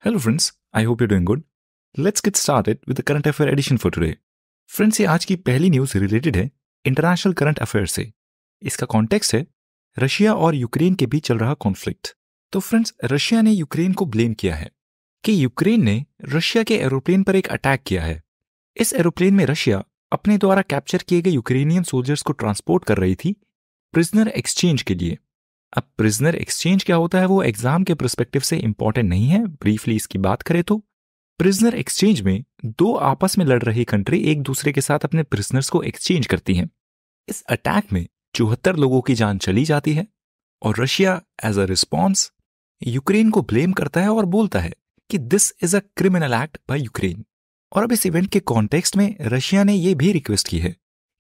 Hello friends, I hope you're doing good. Let's get started with the current affair edition for today. Friends, ये आज की पहली news related है international current affair से। इसका context है रशिया और यूक्रेन के बीच चल रहा कॉन्फ्लिक्ट। तो फ्रेंड्स, रशिया ने यूक्रेन को ब्लेम किया है कि यूक्रेन ने रशिया के एरोप्लेन पर एक अटैक किया है। इस एरोप्लेन में रशिया अपने द्वारा कैप्चर किए गए यूक्रेनियन सोल्जर्स को ट्रांसपोर्ट कर रही थी प्रिजनर एक्सचेंज के लिए। अब प्रिजनर एक्सचेंज क्या होता है वो एग्जाम के पर्सपेक्टिव से इंपॉर्टेंट नहीं है। ब्रीफली इसकी बात करें तो प्रिजनर एक्सचेंज में दो आपस में लड़ रही कंट्री एक दूसरे के साथ अपने प्रिजनर्स को एक्सचेंज करती हैं। इस अटैक में 74 लोगों की जान चली जाती है और Russia as a response Ukraine को ब्लेम करता है और बोलता है कि this is a criminal act by Ukraine. और अब इस इवेंट के कॉन्टेक्स्ट में रशिया ने यह भी रिक्वेस्ट की है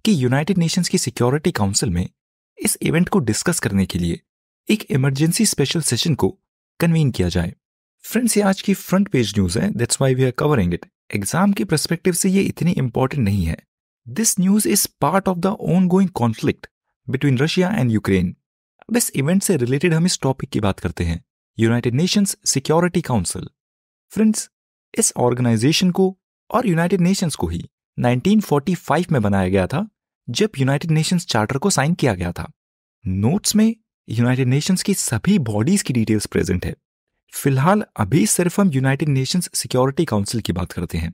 कि यूनाइटेड नेशंस की सिक्योरिटी काउंसिल में इस इवेंट को डिस्कस करने के लिए एक इमरजेंसी स्पेशल सेशन को कन्वीन किया जाए। फ्रेंड्स, ये आज की फ्रंट पेज न्यूज है, that's why we are covering it. Exam की पर्सपेक्टिव से ये इतनी इंपॉर्टेंट नहीं है। This news is part of the ongoing conflict between Russia and Ukraine. अब इस इवेंट से रिलेटेड हम इस टॉपिक की बात करते हैं, United Nations security council. Friends, इस ऑर्गेनाइजेशन को और यूनाइटेड नेशंस को ही 1945 में बनाया गया था, जब यूनाइटेड नेशंस चार्टर को साइन किया गया था। नोट्स में यूनाइटेड नेशंस की सभी बॉडीज की डिटेल्स प्रेजेंट है। फिलहाल अभी सिर्फ हम यूनाइटेड नेशंस सिक्योरिटी काउंसिल की बात करते हैं।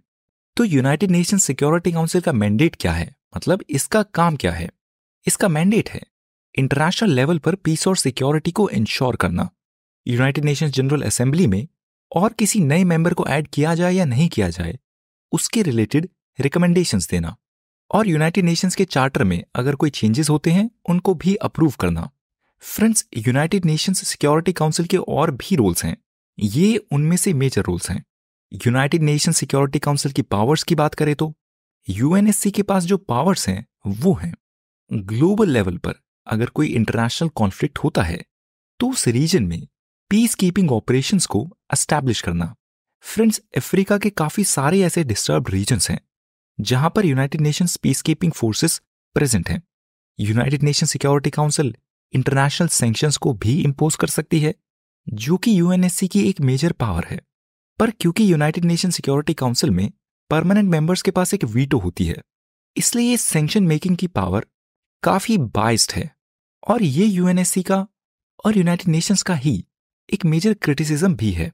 तो यूनाइटेड नेशंस सिक्योरिटी काउंसिल का मैंडेट क्या है, मतलब इसका काम क्या है? इसका मैंडेट है इंटरनेशनल लेवल पर पीस और सिक्योरिटी को इंश्योर करना। यूनाइटेड नेशंस जनरल असेंबली में और किसी नए मेंबर को ऐड किया जाए या नहीं किया जाए उसके रिलेटेड रिकमेंडेशंस देना, और यूनाइटेड नेशंस के चार्टर में अगर कोई चेंजेस होते हैं उनको भी अप्रूव करना। Friends, United Nations security council के और भी रोल्स हैं, ये उनमें से मेजर रोल्स हैं। यूनाइटेड नेशंस सिक्योरिटी काउंसिल की पावर्स की बात करें तो यूएनएससी के पास जो पावर्स हैं वो हैं ग्लोबल लेवल पर अगर कोई इंटरनेशनल कॉन्फ्लिक्ट होता है तो उस रीजन में पीस कीपिंग ऑपरेशंस को एस्टैब्लिश करना। फ्रेंड्स, अफ्रीका के काफी सारे ऐसे डिस्टर्ब्ड रीजन्स हैं जहां पर United Nations peace keeping forces present हैं। United Nation Security Council international sanctions को भी इंपोज कर सकती है, जो कि यूएनएससी की एक मेजर पावर है। पर क्योंकि यूनाइटेड नेशन सिक्योरिटी काउंसिल में परमानेंट मेंबर्स के पास एक वीटो होती है, इसलिए ये सैंक्शन मेकिंग की पावर काफी बाइस्ड है और ये यूएनएससी का और यूनाइटेड नेशंस का ही एक मेजर क्रिटिसिज्म भी है।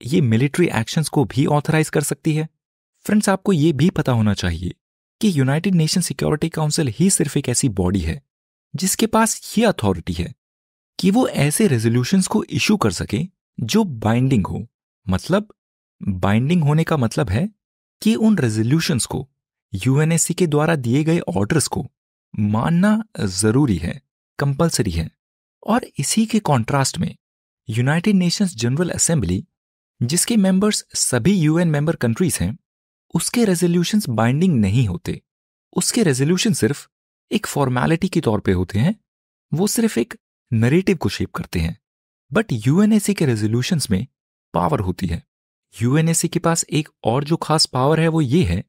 ये मिलिट्री एक्शंस को भी ऑथराइज कर सकती है। फ्रेंड्स, आपको ये भी पता होना चाहिए कि यूनाइटेड नेशन सिक्योरिटी काउंसिल ही सिर्फ एक ऐसी बॉडी है जिसके पास ये अथॉरिटी है कि वो ऐसे रेजोल्यूशंस को इशू कर सके जो बाइंडिंग हो। मतलब बाइंडिंग होने का मतलब है कि उन रेजोल्यूशंस को यूएनएससी के द्वारा दिए गए ऑर्डर्स को मानना जरूरी है, कंपलसरी है। और इसी के कॉन्ट्रास्ट में यूनाइटेड नेशंस जनरल असेंबली, जिसके मेंबर्स सभी यूएन मेंबर कंट्रीज हैं, उसके रेजोल्यूशंस बाइंडिंग नहीं होते। उसके रेजोल्यूशन सिर्फ एक फॉर्मेलिटी के तौर पे होते हैं, वो सिर्फ एक नरेटिव को शेप करते हैं। बट यूएनएससी के रेजोल्यूशंस में पावर होती है। यूएनएससी के पास एक और जो खास पावर है वो ये है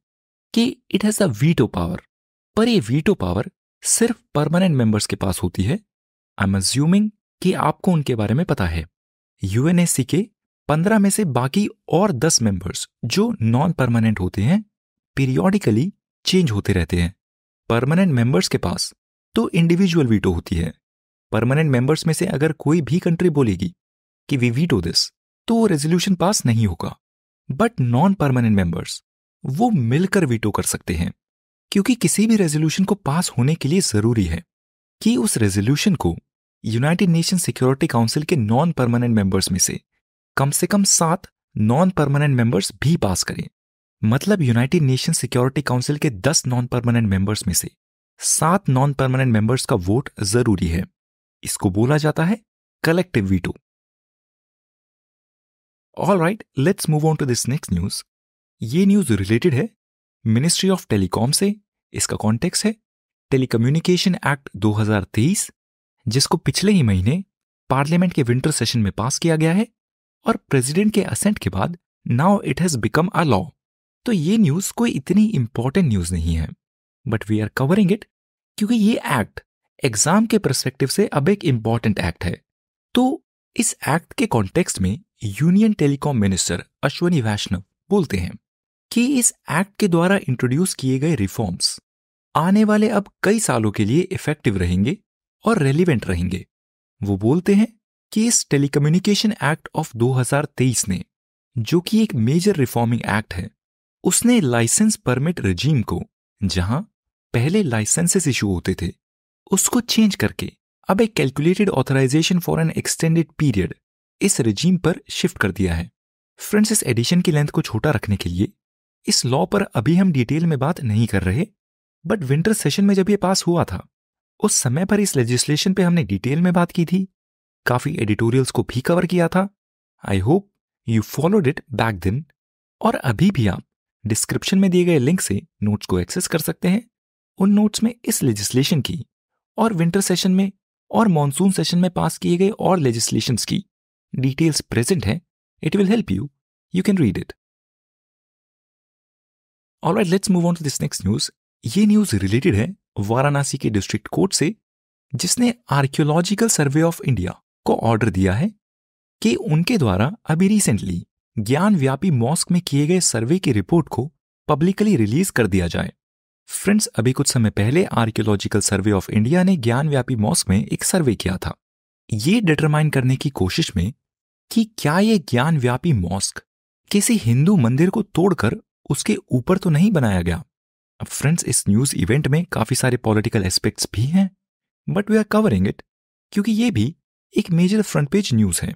कि it has a veto power. पर ये वीटो पावर सिर्फ परमानेंट मेंबर्स के पास होती है। आई एम अज्यूमिंग कि आपको उनके बारे में पता है। यूएनएससी के 15 में से बाकी और 10 मेंबर्स जो नॉन परमानेंट होते हैं पीरियोडिकली चेंज होते रहते हैं। परमानेंट मेंबर्स के पास तो इंडिविजुअल वीटो होती है। परमानेंट मेंबर्स में से अगर कोई भी कंट्री बोलेगी कि वी वीटो दिस, तो वो रेजोल्यूशन पास नहीं होगा। बट नॉन परमानेंट मेंबर्स वो मिलकर वीटो कर सकते हैं, क्योंकि किसी भी रेजोल्यूशन को पास होने के लिए जरूरी है कि उस रेजोल्यूशन को यूनाइटेड नेशन सिक्योरिटी काउंसिल के नॉन परमानेंट मेंबर्स में से कम 7 नॉन परमानेंट मेंबर्स भी पास करें। मतलब यूनाइटेड नेशन सिक्योरिटी काउंसिल के 10 नॉन परमानेंट मेंबर्स में से 7 नॉन परमानेंट मेंबर्स का वोट जरूरी है। इसको बोला जाता है collective veto. Alright, let's move on to this next news. ये न्यूज रिलेटेड है मिनिस्ट्री ऑफ टेलीकॉम से। इसका कॉन्टेक्स्ट है टेलीकम्युनिकेशन एक्ट 2023, जिसको पिछले ही महीने पार्लियामेंट के विंटर सेशन में पास किया गया है और प्रेसिडेंट के असेंट के बाद now it has become a law. तो ये न्यूज कोई इतनी इंपॉर्टेंट न्यूज नहीं है, but we are covering it क्योंकि ये एक्ट एग्जाम के पर्सपेक्टिव से अब एक इंपॉर्टेंट एक्ट है। तो इस एक्ट के कॉन्टेक्स्ट में यूनियन टेलीकॉम मिनिस्टर अश्वनी वैष्णव बोलते हैं कि इस एक्ट के द्वारा इंट्रोड्यूस किए गए रिफॉर्म्स आने वाले अब कई सालों के लिए इफेक्टिव रहेंगे और रेलिवेंट रहेंगे। वो बोलते हैं कि इस टेलीकम्युनिकेशन एक्ट ऑफ 2023 ने, जो कि एक मेजर रिफॉर्मिंग एक्ट है, उसने लाइसेंस परमिट रेजीम को, जहां पहले लाइसेंसेस इशू होते थे, उसको चेंज करके अब एक calculated authorisation for an extended period इस रेजीम पर शिफ्ट कर दिया है। फ्रेंड्स, इस एडिशन की लेंथ को छोटा रखने के लिए इस लॉ पर अभी हम डिटेल में बात नहीं कर रहे, बट विंटर सेशन में जब ये पास हुआ था उस समय पर इस लेजिस्लेशन पे हमने डिटेल में बात की थी, काफी एडिटोरियल्स को भी कवर किया था। I hope you followed it back then, और अभी भी आप डिस्क्रिप्शन में दिए गए लिंक से नोट्स को एक्सेस कर सकते हैं। उन नोट्स में इस लेजिस्लेशन की और विंटर सेशन में और मॉनसून सेशन में पास किए गए और लेजिस्लेशंस की डिटेल्स प्रेजेंट हैं। It will help you, you can read it. Alright, let's move on to this next news. ये न्यूज रिलेटेड है वाराणसी के डिस्ट्रिक्ट कोर्ट से, जिसने आर्कियोलॉजिकल सर्वे ऑफ इंडिया को ऑर्डर दिया है कि उनके द्वारा अभी रिसेंटली ज्ञान व्यापी मॉस्क में किए गए सर्वे की रिपोर्ट को पब्लिकली रिलीज कर दिया जाए। फ्रेंड्स, अभी कुछ समय पहले आर्कियोलॉजिकल सर्वे ऑफ इंडिया ने ज्ञान व्यापी मॉस्क में एक सर्वे किया था, ये डिटरमाइन करने की कोशिश में कि क्या ये ज्ञान व्यापी मॉस्क किसी हिंदू मंदिर को तोड़कर उसके ऊपर तो नहीं बनाया गया। अब फ्रेंड्स, इस न्यूज इवेंट में काफी सारे पॉलिटिकल एस्पेक्ट्स भी हैं, but we are covering it क्योंकि ये भी एक मेजर फ्रंट पेज न्यूज है।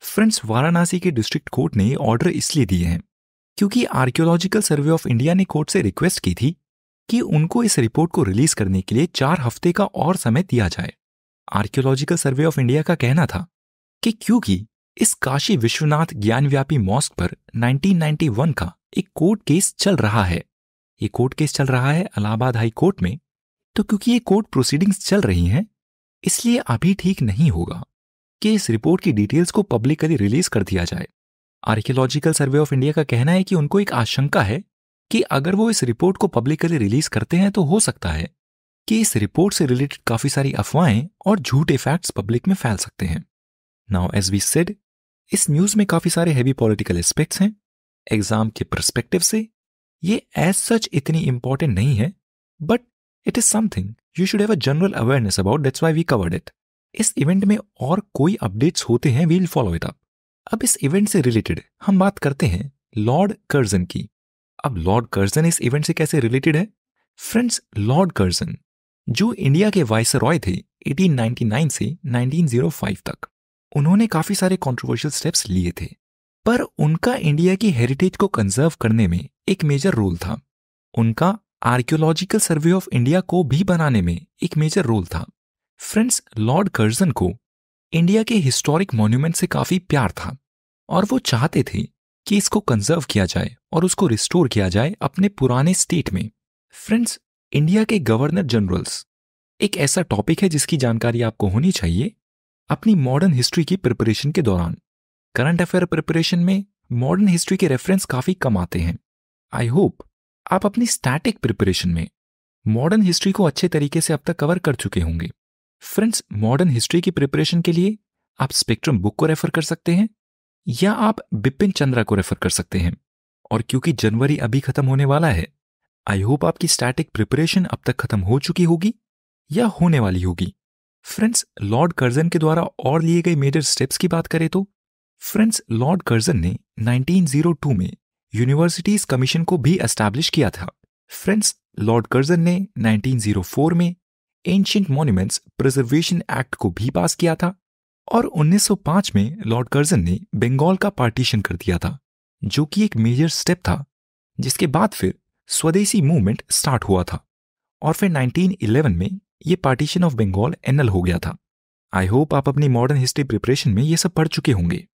फ्रेंड्स, वाराणसी के डिस्ट्रिक्ट कोर्ट ने ऑर्डर इसलिए दिए हैं क्योंकि आर्कियोलॉजिकल सर्वे ऑफ इंडिया ने कोर्ट से रिक्वेस्ट की थी कि उनको इस रिपोर्ट को रिलीज करने के लिए 4 हफ्ते का और समय दिया जाए। आर्कियोलॉजिकल सर्वे ऑफ इंडिया का कहना था कि क्योंकि इस काशी विश्वनाथ ज्ञानव्यापी मॉस्क पर 1991 का एक कोर्ट केस चल रहा है, ये कोर्ट केस चल रहा है इलाहाबाद हाई कोर्ट में, तो क्योंकि ये कोर्ट प्रोसीडिंग्स चल रही हैं, इसलिए अभी ठीक नहीं होगा कि इस रिपोर्ट की डिटेल्स को पब्लिकली रिलीज कर दिया जाए। आर्कियोलॉजिकल सर्वे ऑफ इंडिया का कहना है कि उनको एक आशंका है कि अगर वो इस रिपोर्ट को पब्लिकली रिलीज करते हैं तो हो सकता है कि इस रिपोर्ट से रिलेटेड काफी सारी अफवाहें और झूठे फैक्ट्स पब्लिक में फैल सकते हैं। नाउ एज वी सेड, इस न्यूज में काफी सारे हैवी पॉलिटिकल एस्पेक्ट्स हैं। एग्जाम के पर्सपेक्टिव से ये एज सच इतनी इंपॉर्टेंट नहीं है, but it is something you should have a general awareness about, that's why we covered it. इस इवेंट में और कोई अपडेट्स होते हैं, वील फॉलो इट अप। अब इस इवेंट से रिलेटेड हम बात करते हैं लॉर्ड कर्जन की। अब लॉर्ड कर्जन इस इवेंट से कैसे रिलेटेड है? फ्रेंड्स, लॉर्ड कर्जन जो इंडिया के वाइसरॉय थे 1899 से 1905 तक, उन्होंने काफी सारे कंट्रोवर्शियल स्टेप्स लिए थे, पर उनका इंडिया की हेरिटेज को कंजर्व करने में एक मेजर रोल था। उनका आर्कियोलॉजिकल सर्वे ऑफ इंडिया को भी बनाने में एक मेजर रोल था। फ्रेंड्स, लॉर्ड कर्जन को इंडिया के हिस्टोरिक मॉन्यूमेंट से काफी प्यार था और वो चाहते थे कि इसको कंजर्व किया जाए और उसको रिस्टोर किया जाए अपने पुराने स्टेट में। फ्रेंड्स, इंडिया के गवर्नर जनरल्स एक ऐसा टॉपिक है जिसकी जानकारी आपको होनी चाहिए अपनी मॉडर्न हिस्ट्री की प्रिपरेशन के दौरान। करंट अफेयर प्रिपरेशन में मॉडर्न हिस्ट्री के रेफरेंस काफी कम आते हैं। आई होप आप अपनी स्टैटिक प्रिपरेशन में मॉडर्न हिस्ट्री को अच्छे तरीके से अब तक कवर कर चुके होंगे। फ्रेंड्स, मॉडर्न हिस्ट्री की प्रिपरेशन के लिए आप स्पेक्ट्रम बुक को रेफर कर सकते हैं या आप बिपिन चंद्रा को रेफर कर सकते हैं। और क्योंकि जनवरी अभी खत्म होने वाला है, आई होप आपकी स्टैटिक प्रिपरेशन अब तक खत्म हो चुकी होगी या होने वाली होगी। फ्रेंड्स, लॉर्ड कर्जन के द्वारा और लिए गए मेजर स्टेप्स की बात करें तो फ्रेंड्स, लॉर्ड कर्जन ने 1902 में यूनिवर्सिटीज कमीशन को भी एस्टैब्लिश किया था। फ्रेंड्स, लॉर्ड कर्जन ने 1904 में एंशिएंट मॉन्यूमेंट्स प्रिजर्वेशन एक्ट को भी पास किया था और 1905 में लॉर्ड कर्जन ने बंगाल का पार्टीशन कर दिया था, जो कि एक मेजर स्टेप था, जिसके बाद फिर स्वदेशी मूवमेंट स्टार्ट हुआ था और फिर 1911 में ये पार्टीशन ऑफ बंगाल एनल हो गया था। आई होप आप अपनी मॉडर्न हिस्ट्री प्रिपरेशन में ये सब पढ़ चुके होंगे।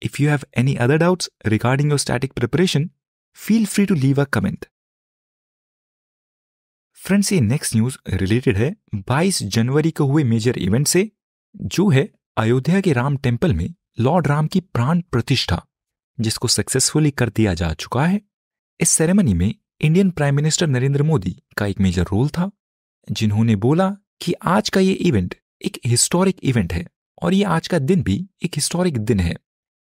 If you have any other doubts regarding your static preparation, feel free to leave a comment. Friends, ये नेक्स्ट न्यूज रिलेटेड है 22 जनवरी को हुए मेजर इवेंट से, जो है अयोध्या के राम टेम्पल में लॉर्ड राम की प्राण प्रतिष्ठा, जिसको सक्सेसफुली कर दिया जा चुका है। इस सेरेमनी में Indian prime minister Narendra Modi का एक मेजर रोल था, जिन्होंने बोला कि आज का ये इवेंट एक हिस्टोरिक इवेंट है और ये आज का दिन भी एक हिस्टोरिक दिन है।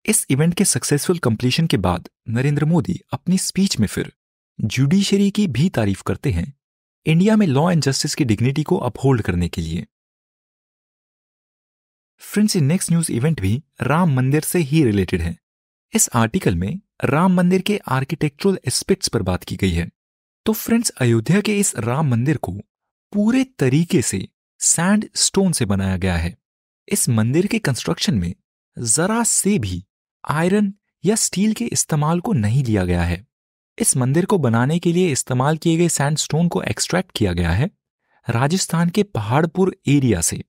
इस इवेंट के सक्सेसफुल कंप्लीशन के बाद नरेंद्र मोदी अपनी स्पीच में फिर जुडिशरी की भी तारीफ करते हैं, इंडिया में लॉ एंड जस्टिस की डिग्निटी को अपहोल्ड करने के लिए। फ्रेंड्स, ये नेक्स्ट न्यूज इवेंट भी राम मंदिर से ही रिलेटेड है। इस आर्टिकल में राम मंदिर के आर्किटेक्चरल एस्पेक्ट्स पर बात की गई है। तो फ्रेंड्स, अयोध्या के इस राम मंदिर को पूरे तरीके से सैंड स्टोन से बनाया गया है। इस मंदिर के कंस्ट्रक्शन में जरा से भी आयरन या स्टील के इस्तेमाल को नहीं लिया गया है। इस मंदिर को बनाने के लिए इस्तेमाल किए गए सैंडस्टोन को एक्सट्रैक्ट किया गया है राजस्थान के पहाड़पुर एरिया से।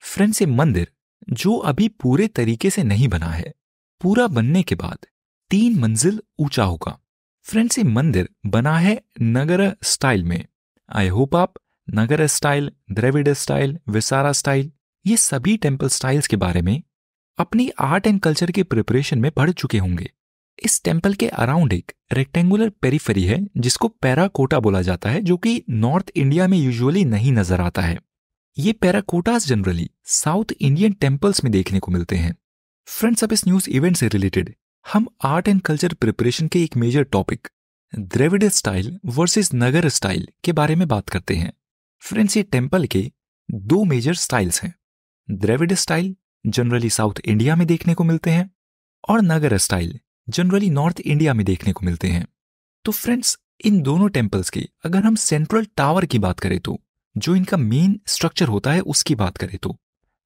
फ्रेंड्स, ये मंदिर जो अभी पूरे तरीके से नहीं बना है, पूरा बनने के बाद 3 मंजिल ऊंचा होगा। फ्रेंड्स, ये मंदिर बना है नगर स्टाइल में। आई होप आप Nagar style, Dravida style, Vesara style, ये सभी टेम्पल स्टाइल्स के बारे में अपनी आर्ट एंड कल्चर के प्रिपरेशन में पढ़ चुके होंगे। इस टेम्पल के अराउंड एक रेक्टेंगुलर पेरिफेरी है जिसको पेराकोटा बोला जाता है, जो कि नॉर्थ इंडिया में यूजुअली नहीं नजर आता है। ये पेराकोटास जनरली साउथ इंडियन टेम्पल्स में देखने को मिलते हैं। फ्रेंड्स, अब इस न्यूज इवेंट से रिलेटेड हम आर्ट एंड कल्चर प्रिपरेशन के एक major topic Dravida style versus Nagara style के बारे में बात करते हैं। फ्रेंड्स, ये टेम्पल के 2 मेजर स्टाइल्स हैं। Dravida style generally south India में देखने को मिलते हैं और Nagara style generally north India में देखने को मिलते हैं। तो फ्रेंड्स, इन दोनों टेम्पल्स के अगर हम सेंट्रल टावर की बात करें तो जो इनका मेन स्ट्रक्चर होता है उसकी बात करें तो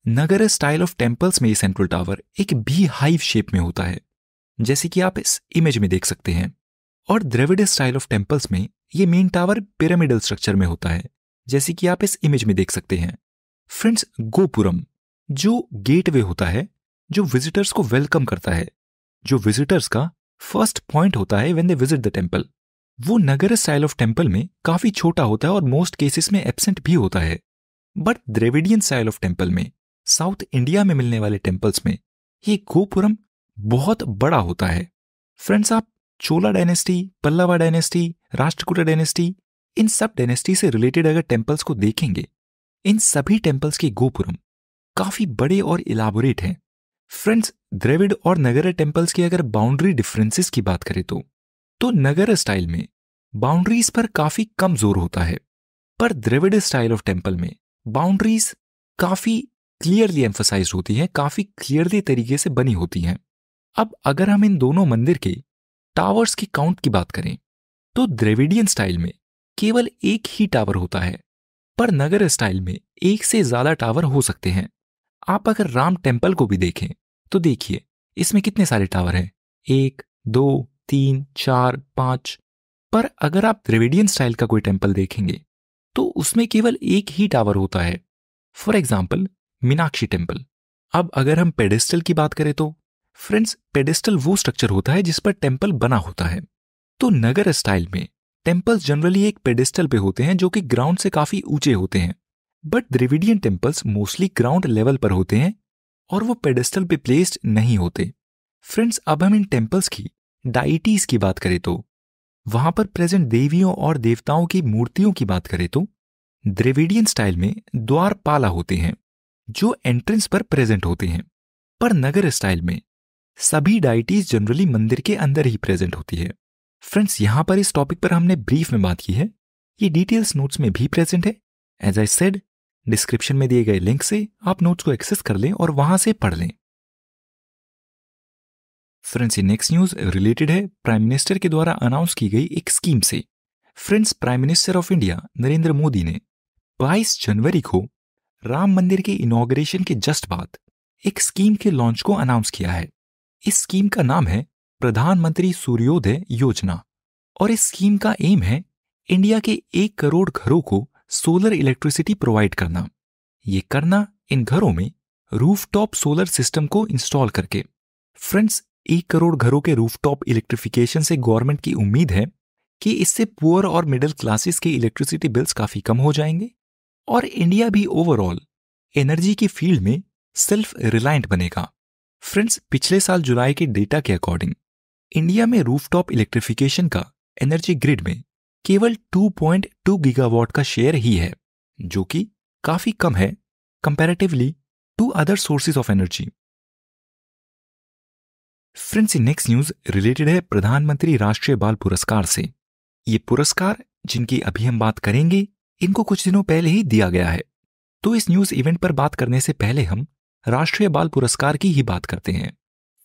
नगर स्टाइल ऑफ टेम्पल्स में ये सेंट्रल टावर एक बी हाइव शेप में होता है, जैसे कि आप इस इमेज में देख सकते हैं। और द्रविड़ स्टाइल ऑफ टेम्पल्स में ये मेन टावर पिरामिडल स्ट्रक्चर में होता है, जैसे कि आप इस इमेज में देख सकते हैं। फ्रेंड्स, गोपुरम जो गेटवे होता है जो विजिटर्स को वेलकम करता है, जो विजिटर्स का फर्स्ट पॉइंट होता है when they visit the temple, वो नगर स्टाइल ऑफ टेम्पल में काफी छोटा होता है और मोस्ट केसेस में एब्सेंट भी होता है। But Dravidian style of temple में, साउथ इंडिया में मिलने वाले टेम्पल्स में ये गोपुरम बहुत बड़ा होता है। फ्रेंड्स, आप Chola dynasty, Pallava dynasty, Rashtrakuta dynasty, इन सब डायनेस्टी से रिलेटेड अगर टेम्पल्स को देखेंगे, इन सभी टेम्पल्स के गोपुरम काफी बड़े और इलाबोरेट हैं। फ्रेंड्स, द्रविड़ और नगर टेम्पल्स की अगर बाउंड्री डिफरेंसेस की बात करें तो नगर स्टाइल में बाउंड्रीज पर काफी कम जोर होता है, पर द्रविड़ स्टाइल ऑफ टेम्पल में बाउंड्रीज काफी क्लियरली एम्फसाइज होती हैं, काफी क्लियरली तरीके से बनी होती हैं। अब अगर हम इन दोनों मंदिर के टावर्स की काउंट की बात करें तो द्रविडियन स्टाइल में केवल एक ही टावर होता है, पर नगर स्टाइल में एक से ज्यादा टावर हो सकते हैं। आप अगर राम टेम्पल को भी देखें तो देखिए इसमें कितने सारे टावर हैं, 1, 2, 3, 4, 5। पर अगर आप द्रविडियन स्टाइल का कोई टेम्पल देखेंगे तो उसमें केवल एक ही टावर होता है। For example Meenakshi temple. अब अगर हम पेडेस्टल की बात करें तो फ्रेंड्स, पेडेस्टल वो स्ट्रक्चर होता है जिस पर टेम्पल बना होता है। तो नगर स्टाइल में टेम्पल्स जनरली एक पेडेस्टल पे होते हैं जो कि ग्राउंड से काफी ऊंचे होते हैं, but Dravidian temples mostly ground level पर होते हैं और वो पेडेस्टल पे प्लेस्ड नहीं होते। फ्रेंड्स, अब हम इन टेम्पल्स की डाइटीज की बात करें तो वहां पर प्रेजेंट देवियों और देवताओं की मूर्तियों की बात करें तो द्रविडियन स्टाइल में द्वारपाला होते हैं जो एंट्रेंस पर प्रेजेंट होते हैं, पर नगर स्टाइल में सभी डाइटीज जनरली मंदिर के अंदर ही प्रेजेंट होती है। फ्रेंड्स, यहां पर इस टॉपिक पर हमने ब्रीफ में बात की है, ये डिटेल्स नोट्स में भी प्रेजेंट है। एज आई सेड, डिस्क्रिप्शन में दिए गए लिंक से आप नोट्स को एक्सेस कर लें और वहां से पढ़ लें। फ्रेंड्स, ये नेक्स्ट न्यूज रिलेटेड है प्राइम मिनिस्टर के द्वारा अनाउंस की गई एक स्कीम से। Friends, prime minister of India Narendra Modi ने 22 जनवरी को राम मंदिर के इनॉग्रेशन के जस्ट बाद एक स्कीम के लॉन्च को अनाउंस किया है। इस स्कीम का नाम है प्रधानमंत्री सूर्योदय योजना और इस स्कीम का एम है इंडिया के 1 करोड़ घरों को सोलर इलेक्ट्रिसिटी प्रोवाइड करना। ये करना इन घरों में रूफटॉप सोलर सिस्टम को इंस्टॉल करके। फ्रेंड्स, 1 करोड़ घरों के रूफटॉप इलेक्ट्रिफिकेशन से गवर्नमेंट की उम्मीद है कि इससे पुअर और मिडिल क्लासेस के इलेक्ट्रिसिटी बिल्स काफी कम हो जाएंगे और इंडिया भी ओवरऑल एनर्जी की फील्ड में सेल्फ रिलायंट बनेगा। फ्रेंड्स, पिछले साल जुलाई के डेटा के अकॉर्डिंग इंडिया में रूफटॉप इलेक्ट्रिफिकेशन का एनर्जी ग्रिड में केवल 2.2 गीगावाट का शेयर ही है, जो कि काफी कम है comparatively to other sources of energy. Friends, next news related है प्रधानमंत्री राष्ट्रीय बाल पुरस्कार से। ये पुरस्कार जिनकी अभी हम बात करेंगे, इनको कुछ दिनों पहले ही दिया गया है। तो इस न्यूज इवेंट पर बात करने से पहले हम राष्ट्रीय बाल पुरस्कार की ही बात करते हैं।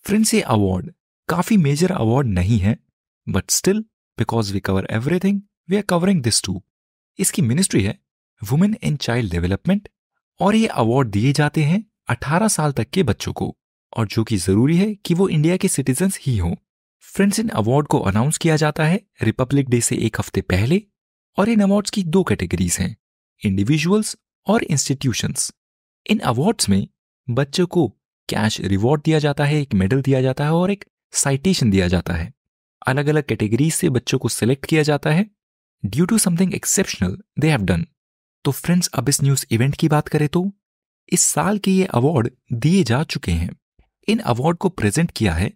फ्रेंड्स, ये अवार्ड काफी मेजर अवार्ड नहीं है, but still because we cover everything we are covering this too. इसकी मिनिस्ट्री है वुमेन एंड चाइल्ड डेवलपमेंट, और ये अवार्ड दिए जाते हैं 18 साल तक के बच्चों को, और जो कि जरूरी है कि वो इंडिया के सिटीजन्स ही हों। फ्रेंड्स, इन अवार्ड को अनाउंस किया जाता है रिपब्लिक डे से एक हफ्ते पहले, और इन अवार्ड्स की 2 कैटेगरीज हैं, इंडिविजुअल्स और इंस्टीट्यूशंस। इन अवार्ड्स में बच्चों को कैश रिवॉर्ड दिया जाता है, एक मेडल दिया जाता है और एक साइटेशन दिया जाता है। अलग अलग कैटेगरीज से बच्चों को सिलेक्ट किया जाता है due to something exceptional they have done. तो फ्रेंड्स, अब इस न्यूज इवेंट की बात करें तो इस साल के ये अवार्ड दिए जा चुके हैं। इन अवार्ड को प्रेजेंट किया है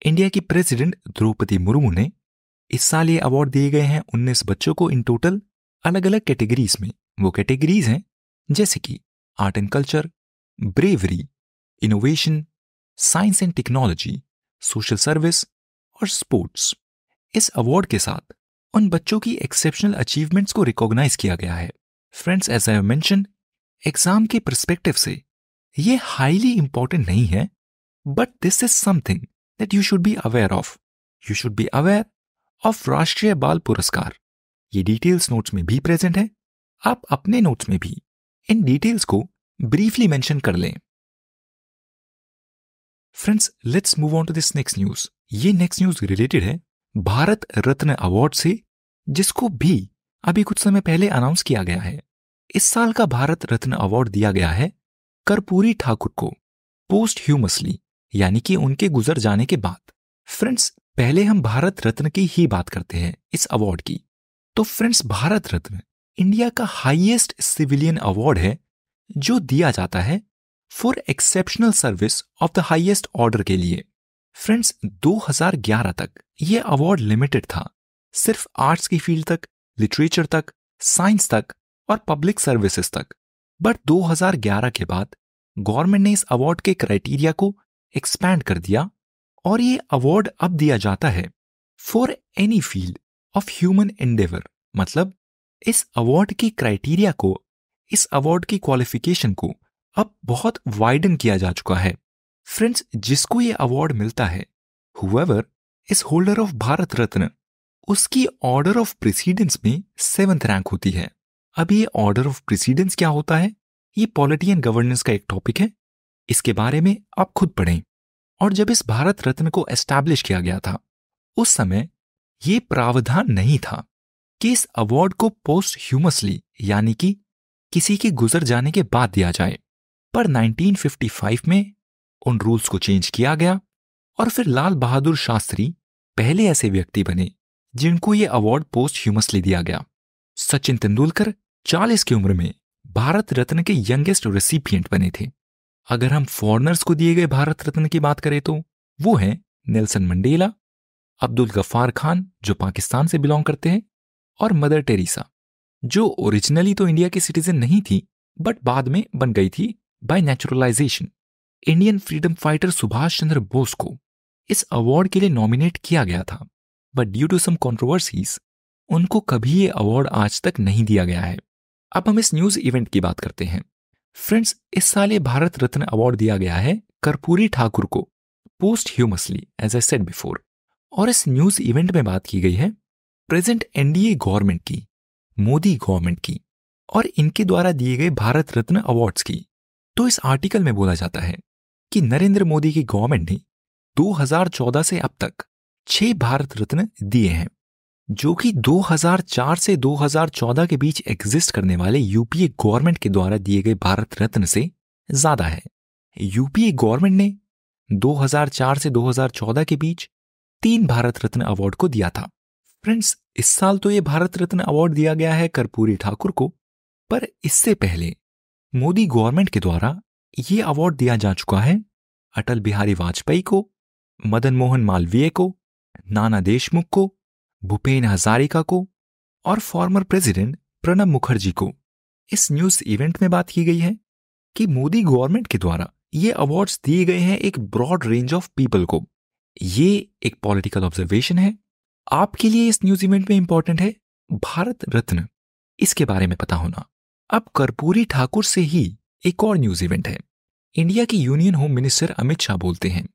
इंडिया की प्रेसिडेंट द्रौपदी मुर्मू ने। इस साल ये अवार्ड दिए गए हैं 19 बच्चों को इन टोटल, अलग अलग कैटेगरीज में। वो कैटेगरीज हैं जैसे कि art and culture, bravery, innovation, science and technology, social service और स्पोर्ट्स। इस अवार्ड के साथ उन बच्चों की एक्सेप्शनल अचीवमेंट्स को रिकॉग्नाइज किया गया है। Friends, as I have mentioned, exam के पर्सपेक्टिव से ये हाईली इंपॉर्टेंट नहीं है, but this is something that you should be aware of. You should be aware of Rashtriya Bal पुरस्कार। ये डिटेल्स नोट्स में भी प्रेजेंट है, आप अपने नोट्स में भी इन डिटेल्स को ब्रीफली मेंशन कर लें। Friends, let's move on to this next news. ये नेक्स्ट न्यूज रिलेटेड है भारत रत्न अवार्ड से, जिसको भी अभी कुछ समय पहले अनाउंस किया गया है। इस साल का भारत रत्न अवार्ड दिया गया है कर्पूरी ठाकुर को पोस्ट ह्यूमसली, यानी कि उनके गुजर जाने के बाद। फ्रेंड्स, पहले हम भारत रत्न की ही बात करते हैं इस अवार्ड की। तो फ्रेंड्स, भारत रत्न इंडिया का हाईएस्ट सिविलियन अवार्ड है जो दिया जाता है for exceptional service of the highest order के लिए। फ्रेंड्स, 2011 तक यह अवार्ड लिमिटेड था सिर्फ आर्ट्स की फील्ड तक, लिटरेचर तक, साइंस तक और पब्लिक सर्विसेज तक। बट 2011 के बाद गवर्नमेंट ने इस अवार्ड के क्राइटेरिया को एक्सपैंड कर दिया, और ये अवार्ड अब दिया जाता है for any field of human Endeavour. मतलब इस अवार्ड की क्राइटेरिया को, इस अवार्ड की क्वालिफिकेशन को अब बहुत वाइडन किया जा चुका है। फ्रेंड्स, जिसको ये अवार्ड मिलता है, whoever is holder of Bharat Ratna, उसकी ऑर्डर ऑफ प्रेसिडेंस में 7th रैंक होती है। अब ये ऑर्डर ऑफ प्रेसिडेंस क्या होता है, ये पॉलिटी एंड गवर्नेंस का एक टॉपिक है, इसके बारे में आप खुद पढ़ें। और जब इस भारत रत्न को एस्टैब्लिश किया गया था, उस समय ये प्रावधान नहीं था कि इस अवार्ड को पोस्ट ह्यूमसली, यानी कि किसी के गुजर जाने के बाद दिया जाए। पर 1955 में उन रूल्स को चेंज किया गया, और फिर लाल बहादुर शास्त्री पहले ऐसे व्यक्ति बने जिनको ये अवार्ड पोस्ट ह्यूमसली दिया गया। सचिन तेंदुलकर 40 की उम्र में भारत रत्न के यंगेस्ट रेसिपिएंट बने थे। अगर हम फॉरेनर्स को दिए गए भारत रत्न की बात करें तो वो हैं नेल्सन मंडेला, अब्दुल गफ्फार खान जो पाकिस्तान से बिलोंग करते हैं, और मदर टेरेसा जो ओरिजिनली तो इंडिया की सिटीजन नहीं थी, बट बाद में बन गई थी by naturalisation. Indian freedom fighter Subhash Chandra Bose को इस अवार्ड के लिए नॉमिनेट किया गया था, but due to some controversies उनको कभी ये अवार्ड आज तक नहीं दिया गया है। अब हम इस न्यूज इवेंट की बात करते हैं। फ्रेंड्स, इस साल ये भारत रत्न अवार्ड दिया गया है कर्पूरी ठाकुर को posthumously, as I said before. और इस न्यूज इवेंट में बात की गई है प्रेजेंट एनडीए गवर्नमेंट की, मोदी गवर्नमेंट की, और इनके द्वारा दिए गए भारत रत्न अवार्ड्स की। तो इस आर्टिकल में बोला जाता है कि नरेंद्र मोदी की गवर्नमेंट ने 2014 से अब तक 6 भारत रत्न दिए हैं, जो कि 2004 से 2014 के बीच एग्जिस्ट करने वाले यूपीए गवर्नमेंट के द्वारा दिए गए भारत रत्न से ज्यादा है। यूपीए गवर्नमेंट ने 2004 से 2014 के बीच 3 भारत रत्न अवार्ड को दिया था। फ्रेंड्स, इस साल तो ये भारत रत्न अवार्ड दिया गया है कर्पूरी ठाकुर को, पर इससे पहले मोदी गवर्नमेंट के द्वारा ये अवार्ड दिया जा चुका है अटल बिहारी वाजपेयी को, मदन मोहन मालवीय को, नाना देशमुख को, भूपेन हजारिका को और फॉर्मर प्रेसिडेंट प्रणब मुखर्जी को। इस न्यूज इवेंट में बात की गई है कि मोदी गवर्नमेंट के द्वारा ये अवार्ड्स दिए गए हैं एक ब्रॉड रेंज ऑफ पीपल को। ये एक पॉलिटिकल ऑब्जर्वेशन है। आपके लिए इस न्यूज इवेंट में इंपॉर्टेंट है भारत रत्न, इसके बारे में पता होना। अब कर्पूरी ठाकुर से ही एक और न्यूज इवेंट है। इंडिया के union home minister Amit Shah बोलते हैं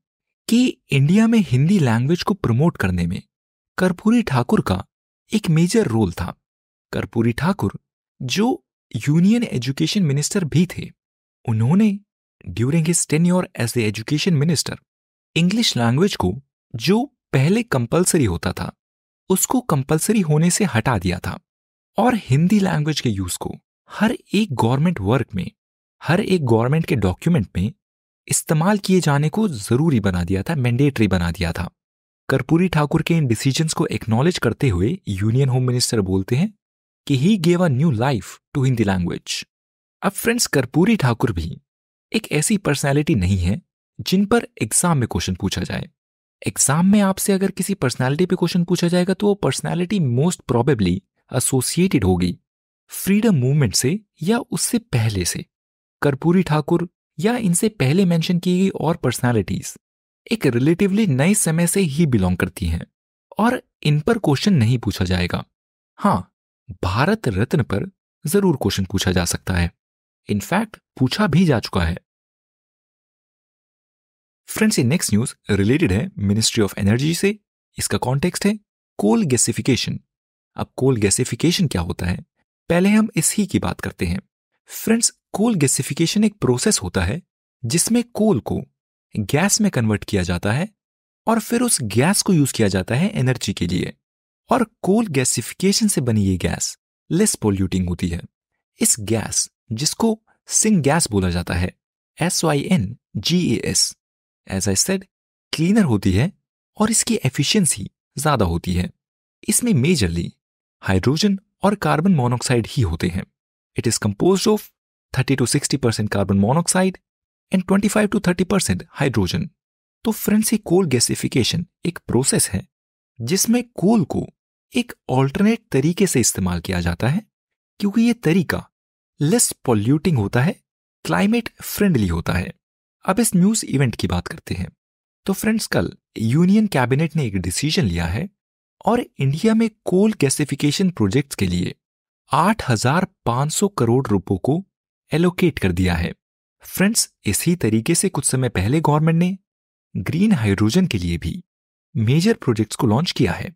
कि इंडिया में हिंदी लैंग्वेज को प्रमोट करने में कर्पूरी ठाकुर का एक मेजर रोल था। कर्पूरी ठाकुर जो यूनियन एजुकेशन मिनिस्टर भी थे, उन्होंने during his tenure as the education minister English language को जो पहले कंपलसरी होता था उसको कंपलसरी होने से हटा दिया था और हिंदी लैंग्वेज के यूज को हर एक गवर्नमेंट वर्क में, हर एक गवर्नमेंट के डॉक्यूमेंट में इस्तेमाल किए जाने को जरूरी बना दिया था, मैंडेटरी बना दिया था। कर्पूरी ठाकुर के इन डिसीजंस को एक्नॉलेज करते हुए यूनियन होम मिनिस्टर बोलते हैं कि he gave a new life to Hindi language. अब फ्रेंड्स, कर्पूरी ठाकुर भी एक ऐसी पर्सनैलिटी नहीं है जिन पर एग्जाम में क्वेश्चन पूछा जाए। एग्जाम में आपसे अगर किसी पर्सनैलिटी पे क्वेश्चन पूछा जाएगा तो वो पर्सनैलिटी मोस्ट प्रोबेबली एसोसिएटेड होगी फ्रीडम मूवमेंट से या उससे पहले से। कर्पूरी ठाकुर या इनसे पहले मेंशन की गई और पर्सनैलिटीज एक रिलेटिवली नए समय से ही बिलोंग करती हैं और इन पर क्वेश्चन नहीं पूछा जाएगा। हाँ, भारत रत्न पर जरूर क्वेश्चन पूछा जा सकता है, इनफैक्ट पूछा भी जा चुका है। फ्रेंड्स, ये नेक्स्ट न्यूज रिलेटेड है मिनिस्ट्री ऑफ एनर्जी से। इसका कॉन्टेक्स्ट है कोल गैसिफिकेशन। अब कोल गैसिफिकेशन क्या होता है, पहले हम इसी की बात करते हैं। फ्रेंड्स, कोल गैसिफिकेशन एक प्रोसेस होता है जिसमें कोल को गैस में कन्वर्ट किया जाता है और फिर उस गैस को यूज किया जाता है एनर्जी के लिए। और कोल गैसिफिकेशन से बनी ये गैस लेस पोल्यूटिंग होती है। इस गैस, जिसको सिंग गैस बोला जाता है, SYNGAS, as I said, cleaner होती है और इसकी एफिशिएंसी ज्यादा होती है। इसमें मेजरली हाइड्रोजन और कार्बन मोनोऑक्साइड ही होते हैं। It is composed of 30 to 60% carbon monoxide and 25 to 30% hydrogen. तो फ्रेंड्स, ये कोल गैसिफिकेशन एक प्रोसेस है जिसमें कोल को एक ऑल्टरनेट तरीके से इस्तेमाल किया जाता है क्योंकि ये तरीका लेस पॉल्यूटिंग होता है, क्लाइमेट फ्रेंडली होता है। अब इस न्यूज इवेंट की बात करते हैं। तो फ्रेंड्स, कल यूनियन कैबिनेट ने एक डिसीजन लिया है और इंडिया में कोल गैसिफिकेशन प्रोजेक्ट्स के लिए 8,500 करोड़ रुपयों को एलोकेट कर दिया है। फ्रेंड्स, इसी तरीके से कुछ समय पहले गवर्नमेंट ने ग्रीन हाइड्रोजन के लिए भी मेजर प्रोजेक्ट्स को लॉन्च किया है।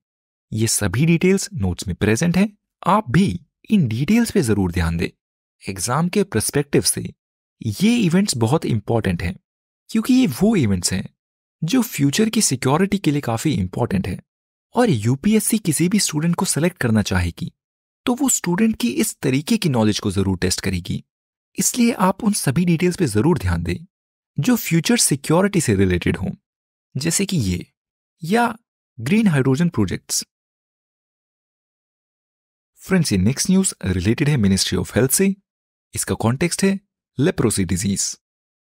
ये सभी डिटेल्स नोट्स में प्रेजेंट हैं, आप भी इन डिटेल्स पे जरूर ध्यान दें। एग्जाम के पर्सपेक्टिव से ये इवेंट्स बहुत इंपॉर्टेंट हैं क्योंकि ये वो इवेंट्स हैं जो फ्यूचर की सिक्योरिटी के लिए काफी इंपॉर्टेंट है। और यूपीएससी किसी भी स्टूडेंट को सेलेक्ट करना चाहेगी तो वो स्टूडेंट की इस तरीके की नॉलेज को जरूर टेस्ट करेगी। इसलिए आप उन सभी डिटेल्स पे जरूर ध्यान दें जो फ्यूचर सिक्योरिटी से रिलेटेड हों, जैसे कि ये या ग्रीन हाइड्रोजन प्रोजेक्ट्स। फ्रेंड्स, ये नेक्स्ट न्यूज रिलेटेड है मिनिस्ट्री ऑफ हेल्थ से। इसका कॉन्टेक्स्ट है लेप्रोसी डिजीज।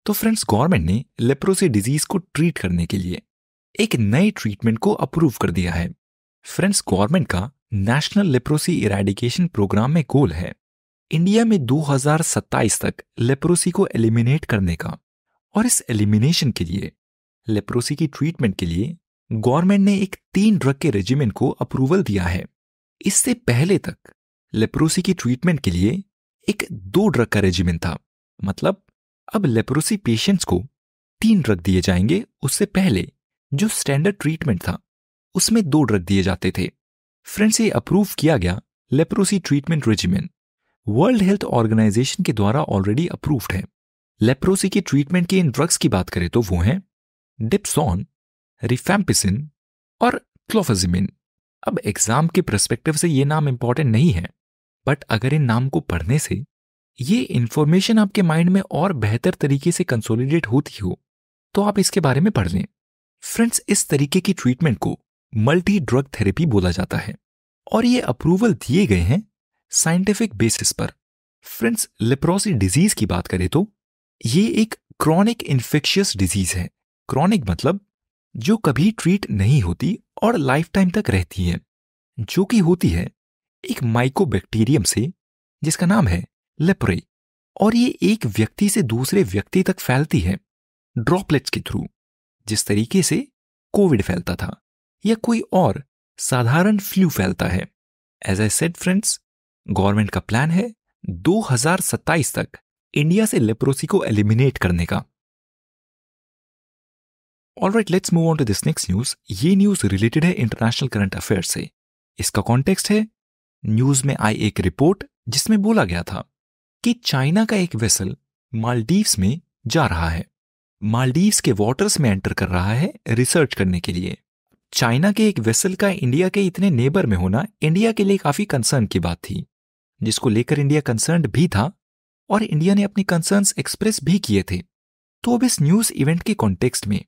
तो फ्रेंड्स, गवर्नमेंट ने लेप्रोसी डिजीज को ट्रीट करने के लिए एक नए ट्रीटमेंट को अप्रूव कर दिया है। फ्रेंड्स, गवर्नमेंट का नेशनल लेप्रोसी इरेडिकेशन प्रोग्राम में गोल है इंडिया में 2027 तक लेप्रोसी को एलिमिनेट करने का। और इस एलिमिनेशन के लिए, लेप्रोसी की ट्रीटमेंट के लिए गवर्नमेंट ने एक 3 ड्रग के रेजिमेंट को अप्रूवल दिया है। इससे पहले तक लेप्रोसी की ट्रीटमेंट के लिए एक 2 ड्रग का रेजिमेंट था। मतलब अब लेप्रोसी पेशेंट्स को 3 ड्रग दिए जाएंगे। उससे पहले जो स्टैंडर्ड ट्रीटमेंट था उसमें 2 ड्रग दिए जाते थे। फ्रेंड्स, ये अप्रूव किया गया leprosy treatment regiment world health organisation के द्वारा ऑलरेडी अप्रूव्ड है। लेप्रोसी की ट्रीटमेंट के इन ड्रग्स की बात करें तो वो हैं डिप्सॉन, रिफैम्पिसिन और क्लोफेजिमिन। अब एग्जाम के पर्सपेक्टिव से ये नाम इंपॉर्टेंट नहीं है, बट अगर इन नाम को पढ़ने से ये इंफॉर्मेशन आपके माइंड में और बेहतर तरीके से कंसोलिडेट होती हो तो आप इसके बारे में पढ़ लें। फ्रेंड्स, इस तरीके की ट्रीटमेंट को मल्टी ड्रग थेरेपी बोला जाता है और ये अप्रूवल दिए गए हैं साइंटिफिक बेसिस पर। फ्रेंड्स, लेप्रोसी डिजीज की बात करें तो ये एक क्रॉनिक इन्फेक्शियस डिजीज है। क्रॉनिक मतलब जो कभी ट्रीट नहीं होती और लाइफ टाइम तक रहती है, जो कि होती है एक माइकोबैक्टीरियम से जिसका नाम है लेप्रे। और ये एक व्यक्ति से दूसरे व्यक्ति तक फैलती है ड्रॉपलेट्स के थ्रू, जिस तरीके से कोविड फैलता था या कोई और साधारण फ्लू फैलता है। As I said friends, government का प्लान है 2027 तक इंडिया से लेप्रोसी को एलिमिनेट करने का। Alright, let's move on to this next news. ये न्यूज रिलेटेड है इंटरनेशनल करंट अफेयर से। इसका कॉन्टेक्स्ट है, न्यूज में आई एक रिपोर्ट जिसमें बोला गया था कि चाइना का एक वेसल मालदीव्स में जा रहा है, मालदीव्स के वाटर्स में एंटर कर रहा है रिसर्च करने के लिए। चाइना के एक वेसल का इंडिया के इतने नेबर में होना इंडिया के लिए काफी कंसर्न की बात थी, जिसको लेकर इंडिया कंसर्न्ड भी था और इंडिया ने अपनी कंसर्न्स एक्सप्रेस भी किए थे। तो अब इस न्यूज इवेंट के कॉन्टेक्स्ट में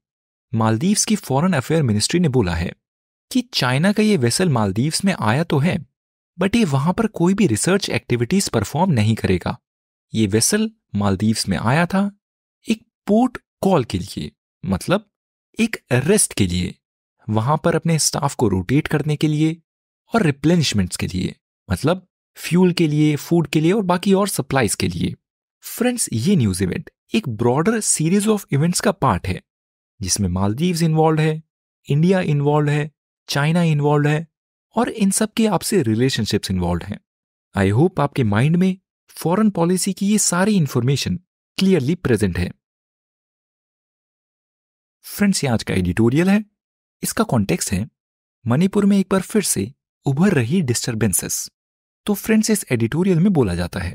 मालदीव्स की फॉरेन अफेयर मिनिस्ट्री ने बोला है कि चाइना का ये वेसल मालदीव्स में आया तो है, बट ये वहां पर कोई भी रिसर्च एक्टिविटीज परफॉर्म नहीं करेगा। ये वेसल मालदीव्स में आया था एक पोर्ट कॉल के लिए, मतलब एक रेस्ट के लिए, वहां पर अपने स्टाफ को रोटेट करने के लिए और रिप्लेनिशमेंट्स के लिए, मतलब फ्यूल के लिए, फूड के लिए और बाकी और सप्लाईज के लिए। फ्रेंड्स, ये न्यूज इवेंट एक ब्रॉडर सीरीज ऑफ इवेंट्स का पार्ट है जिसमें मालदीव्स इन्वॉल्व है, इंडिया इन्वॉल्व है, चाइना इन्वॉल्व है और इन सब के आपसे रिलेशनशिप्स इन्वॉल्व हैं। आई होप आपके माइंड में फॉरेन पॉलिसी की ये सारी इंफॉर्मेशन क्लियरली प्रेजेंट है। फ्रेंड्स, ये आज का एडिटोरियल है। इसका कॉन्टेक्स्ट है, मणिपुर में एक बार फिर से उभर रही डिस्टर्बेंसेस। तो फ्रेंड्स, इस एडिटोरियल में बोला जाता है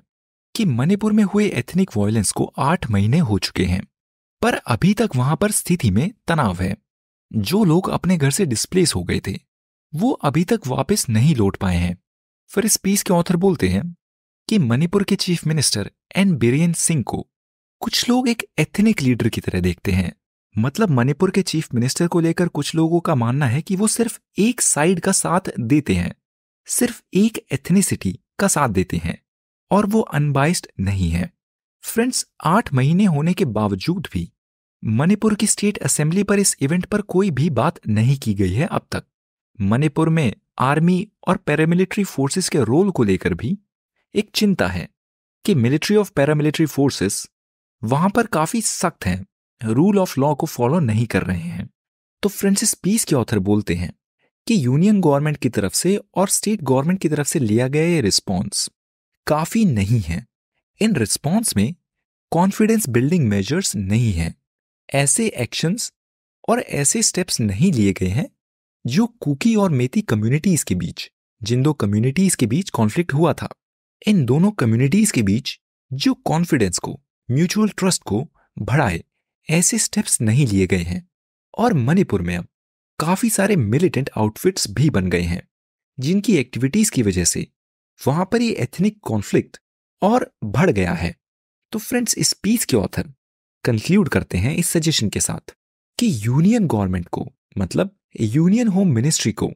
कि मणिपुर में हुए एथनिक वायलेंस को 8 महीने हो चुके हैं, पर अभी तक वहां पर स्थिति में तनाव है। जो लोग अपने घर से डिस्प्लेस हो गए थे वो अभी तक वापस नहीं लौट पाए हैं। फिर इस पीस के ऑथर बोलते हैं कि मणिपुर के chief minister N Biren Singh को कुछ लोग एक एथनिक लीडर की तरह देखते हैं। मतलब मणिपुर के चीफ मिनिस्टर को लेकर कुछ लोगों का मानना है कि वो सिर्फ एक साइड का साथ देते हैं, सिर्फ एक एथनिसिटी का साथ देते हैं और वो अनबाइस्ड नहीं है। फ्रेंड्स, 8 महीने होने के बावजूद भी मणिपुर की स्टेट असेंबली पर इस इवेंट पर कोई भी बात नहीं की गई है अब तक। मणिपुर में आर्मी और पैरामिलिट्री फोर्सेस के रोल को लेकर भी एक चिंता है कि मिलिट्री और पैरामिलिट्री फोर्सेस वहां पर काफी सख्त हैं, रूल ऑफ लॉ को फॉलो नहीं कर रहे हैं। तो फ्रेंड्स, इस पीस के ऑथर बोलते हैं कि यूनियन गवर्नमेंट की तरफ से और स्टेट गवर्नमेंट की तरफ से लिया गया ये रिस्पॉन्स काफी नहीं है। इन रिस्पॉन्स में कॉन्फिडेंस बिल्डिंग मेजर्स नहीं हैं, ऐसे एक्शंस और ऐसे स्टेप्स नहीं लिए गए हैं जो कुकी और मेती कम्युनिटीज के बीच, जिन दो कम्युनिटीज के बीच कॉन्फ्लिक्ट हुआ था, इन दोनों कम्युनिटीज के बीच जो कॉन्फिडेंस को, म्यूचुअल ट्रस्ट को बढ़ाए, ऐसे स्टेप्स नहीं लिए गए हैं। और मणिपुर में अब काफी सारे मिलिटेंट आउटफिट्स भी बन गए हैं जिनकी एक्टिविटीज की वजह से वहां पर ये एथनिक कॉन्फ्लिक्ट और बढ़ गया है। तो फ्रेंड्स, इस पीस के ऑथर कंक्लूड करते हैं इस सजेशन के साथ कि यूनियन गवर्नमेंट को, मतलब यूनियन होम मिनिस्ट्री को,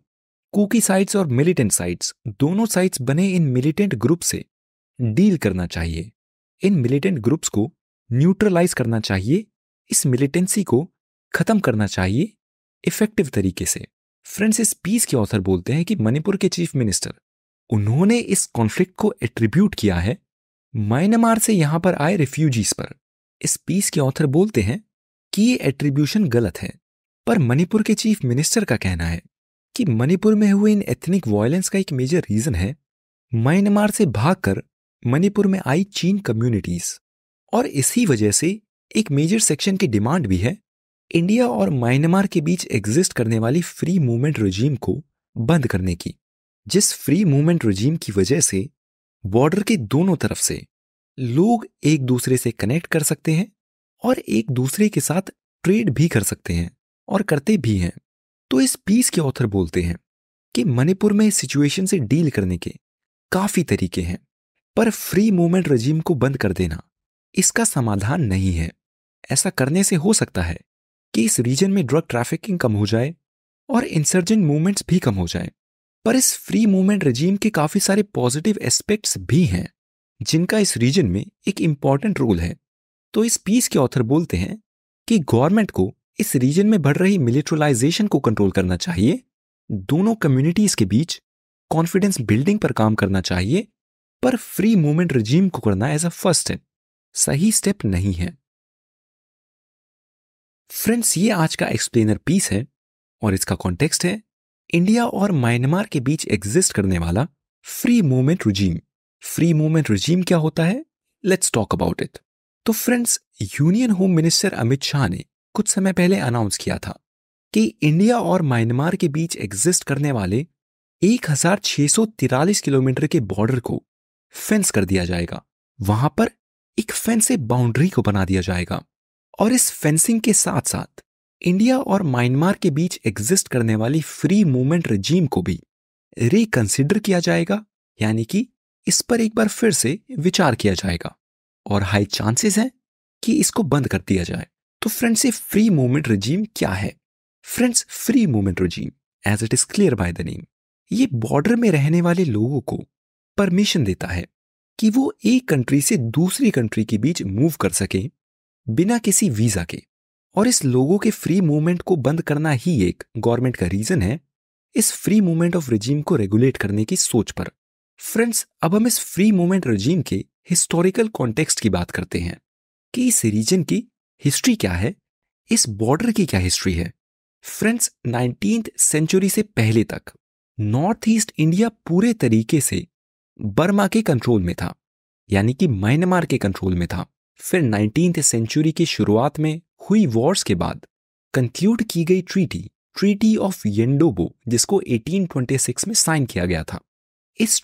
कुकी साइट्स और मिलिटेंट साइट्स, दोनों साइट्स बने इन मिलिटेंट ग्रुप से डील करना चाहिए। इन मिलिटेंट ग्रुप्स को न्यूट्रलाइज करना चाहिए, इस मिलिटेंसी को खत्म करना चाहिए इफेक्टिव तरीके से। फ्रेंड्स, इस पीस के ऑथर बोलते हैं कि मणिपुर के चीफ मिनिस्टर, उन्होंने इस कॉन्फ्लिक्ट को एट्रीब्यूट किया है म्यांमार से यहां पर आए रिफ्यूजीज पर। इस पीस के ऑथर बोलते हैं कि ये एट्रीब्यूशन गलत है, पर मणिपुर के चीफ मिनिस्टर का कहना है कि मणिपुर में हुए इन एथनिक वायलेंस का एक मेजर रीजन है म्यांमार से भागकर मणिपुर में आई चीन कम्युनिटीज, और इसी वजह से एक मेजर सेक्शन की डिमांड भी है इंडिया और म्यांमार के बीच एग्जिस्ट करने वाली फ्री मूवमेंट रेजीम को बंद करने की, जिस फ्री मूवमेंट रेजीम की वजह से बॉर्डर के दोनों तरफ से लोग एक दूसरे से कनेक्ट कर सकते हैं और एक दूसरे के साथ ट्रेड भी कर सकते हैं और करते भी हैं। तो इस पीस के ऑथर बोलते हैं कि मणिपुर में इस सिचुएशन से डील करने के काफी तरीके हैं, पर फ्री मूवमेंट रेजीम को बंद कर देना इसका समाधान नहीं है। ऐसा करने से हो सकता है कि इस रीजन में ड्रग ट्रैफिकिंग कम हो जाए और इंसर्जेंट मूवमेंट्स भी कम हो जाए, पर इस फ्री मूवमेंट रेजीम के काफी सारे पॉजिटिव एस्पेक्ट्स भी हैं जिनका इस रीजन में एक इंपॉर्टेंट रोल है। तो इस पीस के ऑथर बोलते हैं कि गवर्नमेंट को इस रीजन में बढ़ रही मिलिट्रलाइजेशन को कंट्रोल करना चाहिए, दोनों कम्युनिटीज के बीच कॉन्फिडेंस बिल्डिंग पर काम करना चाहिए, पर फ्री मूवमेंट रेजीम को करना एज अ फर्स्ट स्टेप सही स्टेप नहीं है। फ्रेंड्स, ये आज का एक्सप्लेनर पीस है और इसका कॉन्टेक्स्ट है इंडिया और म्यांमार के बीच एग्जिस्ट करने वाला free movement regime. Free movement regime क्या होता है? Let's talk about it. तो friends, union home minister Amit Shah ने कुछ समय पहले अनाउंस किया था कि इंडिया और म्यांमार के बीच एग्जिस्ट करने वाले 1643 किलोमीटर के बॉर्डर को फेंस कर दिया जाएगा। वहां पर एक फेंस से बाउंड्री को बना दिया जाएगा और इस फेंसिंग के साथ साथ इंडिया और म्यांमार के बीच एग्जिस्ट करने वाली फ्री मूवमेंट रिजीम को भी रिकंसिडर किया जाएगा, यानी कि इस पर एक बार फिर से विचार किया जाएगा और हाई चांसेस हैं कि इसको बंद कर दिया जाए। तो फ्रेंड्स, ये फ्री मूवमेंट रिजीम क्या है? Friends, free movement regime as it is clear by the name, ये बॉर्डर में रहने वाले लोगों को परमिशन देता है कि वो एक कंट्री से दूसरी कंट्री के बीच मूव कर सके बिना किसी वीजा के। और इस लोगों के फ्री मूवमेंट को बंद करना ही एक गवर्नमेंट का रीजन है इस फ्री मूवमेंट ऑफ रिजीम को रेगुलेट करने की सोच पर। फ्रेंड्स, अब हम इस फ्री मूवमेंट रिजीम के हिस्टोरिकल कॉन्टेक्स्ट की बात करते हैं कि इस रीजन की हिस्ट्री क्या है, इस बॉर्डर की क्या हिस्ट्री है। फ्रेंड्स, 19th सेंचुरी से पहले तक नॉर्थ ईस्ट इंडिया पूरे तरीके से बर्मा के कंट्रोल में था, यानी कि म्यांमार के कंट्रोल में था। फिर 19th सेंचुरी की शुरुआत में हुई वॉर्स के बाद कंक्लूड की गई ट्रीटी ऑफ येंडोबो, जिसको 1826 में साइन किया गया था। इस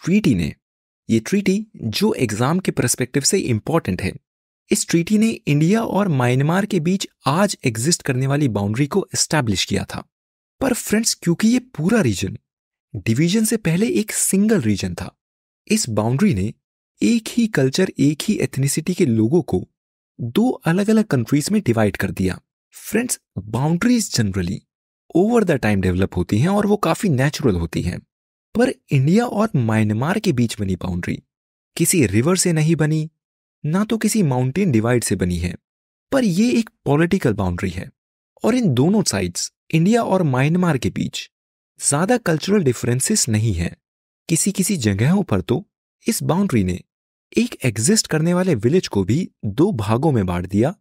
ये ट्रीटी जो एग्जाम के पर्सपेक्टिव से इंपॉर्टेंट है, इस ट्रीटी ने इंडिया और म्यांमार के बीच आज एग्जिस्ट करने वाली बाउंड्री को एस्टैब्लिश किया था। पर फ्रेंड्स, क्योंकि ये पूरा रीजन डिवीजन से पहले एक सिंगल रीजन था, इस बाउंड्री ने एक ही कल्चर, एक ही एथनिसिटी के लोगों को दो अलग अलग कंट्रीज में डिवाइड कर दिया। Friends, boundaries generally over the time develop होती हैं और वो काफी नेचुरल होती हैं, पर इंडिया और म्यांमार के बीच बनी बाउंड्री किसी रिवर से नहीं बनी, ना तो किसी माउंटेन डिवाइड से बनी है, पर ये एक पॉलिटिकल बाउंड्री है। और इन दोनों साइड्स इंडिया और म्यांमार के बीच ज्यादा कल्चरल डिफरेंसेस नहीं है। किसी किसी जगहों पर तो इस बाउंड्री ने एक एग्जिस्ट करने वाले विलेज को भी दो भागों में बांट दिया,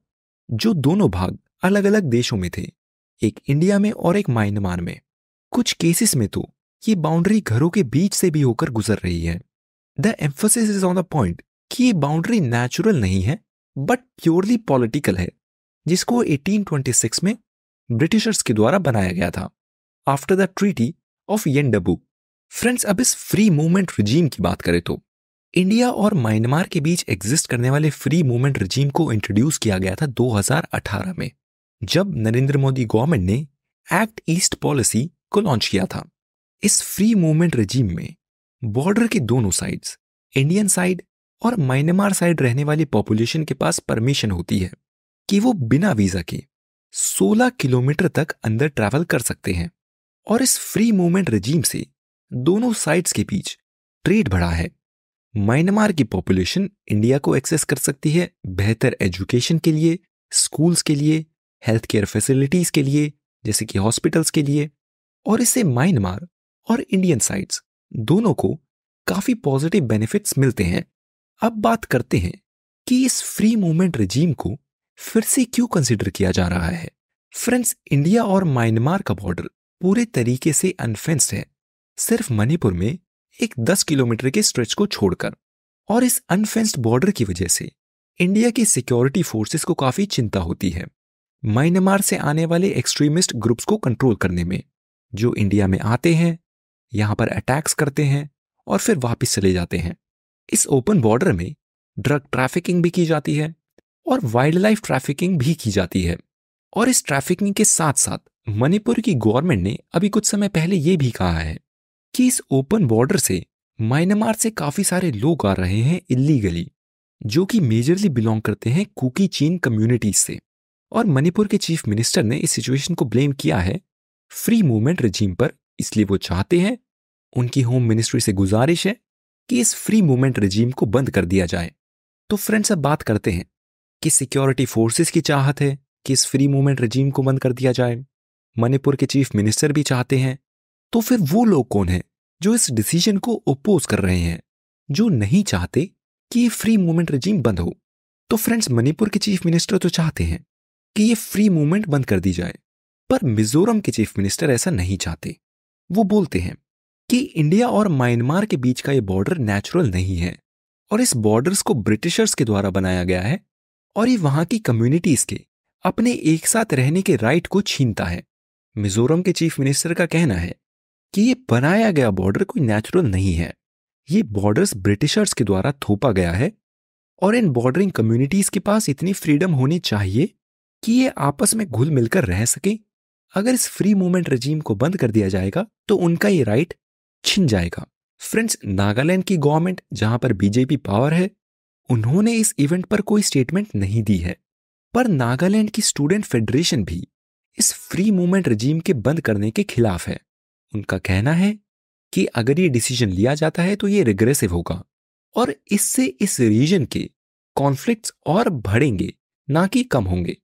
जो दोनों भाग अलग अलग देशों में थे, एक इंडिया में और एक म्यांमार में। कुछ केसेस में तो ये बाउंड्री घरों के बीच से भी होकर गुजर रही है। The emphasis is on the point कि ये बाउंड्री नेचुरल नहीं है बट प्योरली पॉलिटिकल है, जिसको 1826 में ब्रिटिशर्स के द्वारा बनाया गया था after the treaty of Yandabo. Friends, अब इस फ्री मूवमेंट रिजीम की बात करें तो इंडिया और म्यांमार के बीच एग्जिस्ट करने वाले फ्री मूवमेंट रिजीम को इंट्रोड्यूस किया गया था 2018 में, जब नरेंद्र मोदी गवर्नमेंट ने एक्ट ईस्ट पॉलिसी को लॉन्च किया था। इस फ्री मूवमेंट रिजीम में बॉर्डर के दोनों साइड्स, इंडियन साइड और म्यांमार साइड रहने वाली पॉपुलेशन के पास परमिशन होती है कि वो बिना वीजा के 16 किलोमीटर तक अंदर ट्रैवल कर सकते हैं। और इस फ्री मूवमेंट रिजीम से दोनों साइड्स के बीच ट्रेड बढ़ा है। म्यांमार की पॉपुलेशन इंडिया को एक्सेस कर सकती है बेहतर एजुकेशन के लिए, स्कूल्स के लिए, हेल्थ केयर फैसिलिटीज के लिए जैसे कि हॉस्पिटल्स के लिए, और इससे म्यांमार और इंडियन साइड्स दोनों को काफी पॉजिटिव बेनिफिट्स मिलते हैं। अब बात करते हैं कि इस फ्री मूवमेंट रिजीम को फिर से क्यों कंसिडर किया जा रहा है। फ्रेंड्स, इंडिया और म्यांमार का बॉर्डर पूरे तरीके से अनफेंस्ड है, सिर्फ मणिपुर में एक 10 किलोमीटर के स्ट्रेच को छोड़कर। और इस अनफेंस्ड बॉर्डर की वजह से इंडिया की सिक्योरिटी फोर्सेस को काफी चिंता होती है म्यांमार से आने वाले एक्सट्रीमिस्ट ग्रुप्स को कंट्रोल करने में, जो इंडिया में आते हैं, यहां पर अटैक्स करते हैं और फिर वापस चले जाते हैं। इस ओपन बॉर्डर में ड्रग ट्रैफिकिंग भी की जाती है और वाइल्ड लाइफ ट्रैफिकिंग भी की जाती है। और इस ट्रैफिकिंग के साथ साथ मणिपुर की गवर्नमेंट ने अभी कुछ समय पहले यह भी कहा है कि इस ओपन बॉर्डर से म्यांमार से काफी सारे लोग आ रहे हैं इलीगली, जो कि मेजरली बिलोंग करते हैं कुकी चीन कम्युनिटीज से। और मणिपुर के चीफ मिनिस्टर ने इस सिचुएशन को ब्लेम किया है फ्री मूवमेंट रिजीम पर, इसलिए वो चाहते हैं, उनकी होम मिनिस्ट्री से गुजारिश है कि इस फ्री मूवमेंट रिजीम को बंद कर दिया जाए। तो फ्रेंड्स, अब बात करते हैं कि सिक्योरिटी फोर्सेस की चाहत है कि इस फ्री मूवमेंट रिजीम को बंद कर दिया जाए, मणिपुर के चीफ मिनिस्टर भी चाहते हैं, तो फिर वो लोग कौन हैं जो इस डिसीजन को ओपोज कर रहे हैं, जो नहीं चाहते कि ये फ्री मूवमेंट रिजीम बंद हो। तो फ्रेंड्स, मणिपुर के चीफ मिनिस्टर तो चाहते हैं कि ये फ्री मूवमेंट बंद कर दी जाए, पर मिजोरम के चीफ मिनिस्टर ऐसा नहीं चाहते। वो बोलते हैं कि इंडिया और म्यांमार के बीच का ये बॉर्डर नेचुरल नहीं है और इस बॉर्डर्स को ब्रिटिशर्स के द्वारा बनाया गया है और ये वहां की कम्युनिटीज के अपने एक साथ रहने के राइट को छीनता है। मिजोरम के चीफ मिनिस्टर का कहना है कि ये बनाया गया बॉर्डर कोई नेचुरल नहीं है, ये बॉर्डर्स ब्रिटिशर्स के द्वारा थोपा गया है और इन बॉर्डरिंग कम्युनिटीज के पास इतनी फ्रीडम होनी चाहिए कि ये आपस में घुल मिलकर रह सके। अगर इस फ्री मूवमेंट रजीम को बंद कर दिया जाएगा तो उनका ये राइट छिन जाएगा। फ्रेंड्स, नागालैंड की गवर्नमेंट, जहां पर बीजेपी पावर है, उन्होंने इस इवेंट पर कोई स्टेटमेंट नहीं दी है, पर नागालैंड की स्टूडेंट फेडरेशन भी इस फ्री मूवमेंट रजीम के बंद करने के खिलाफ है। उनका कहना है कि अगर ये डिसीजन लिया जाता है तो ये रिग्रेसिव होगा और इससे इस रीजन के कॉन्फ्लिक्ट्स और बढ़ेंगे, ना कि कम होंगे।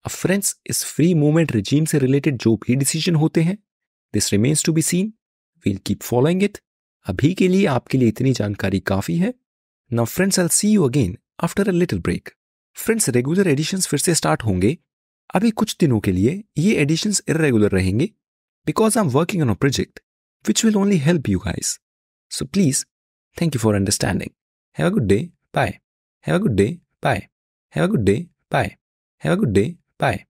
अब फ्रेंड्स, इस फ्री मूवमेंट रजीम से रिलेटेड जो भी डिसीजन होते हैं, this remains to be seen, we'll keep following it. अभी के लिए आपके लिए इतनी जानकारी काफी है। Now friends, I will see you again after a little break. Friends, regular editions फिर से स्टार्ट होंगे। अभी कुछ दिनों के लिए ये एडिशंस इर्रेगुलर रहेंगे because I'm working on a project which will only help you guys. So please, thank you for understanding. Have a good day. Bye. Have a good day. Bye. Have a good day. Bye. Have a good day. Bye.